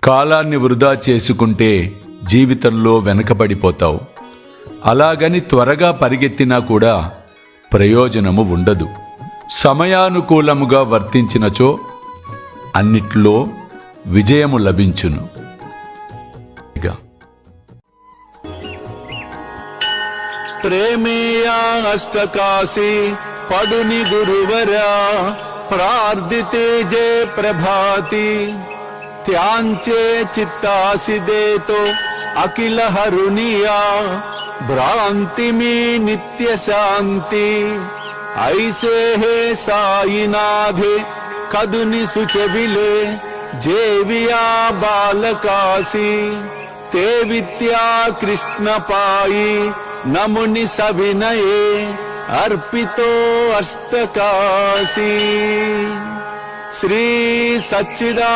కాలాన్ని వృధా చేసుకుంటే జీవితంలో వెనకబడిపోతావు. అలాగని త్వరగా పరిగెత్తినా కూడా ప్రయోజనము ఉండదు. సమయానుకూలముగా వర్తించినచో అన్నిట్లో విజయము లభించును. ప్రేమేయా అష్టకాశి పడుని గురువరా ప్రార్థితే జే ప్రభాతి త్యాంచే చిత్తాసి దేతో అఖిల హరునియా భ్రాంతి మీ నిత్య శాంతి ఐసే హే సాయినాథే కదుని సుచబిలే జేవియా బాలకాసి తే విద్యా కృష్ణ పాయి నముని సవినయే అర్పితో అష్టకాశీ శ్రీ సచ్చిదా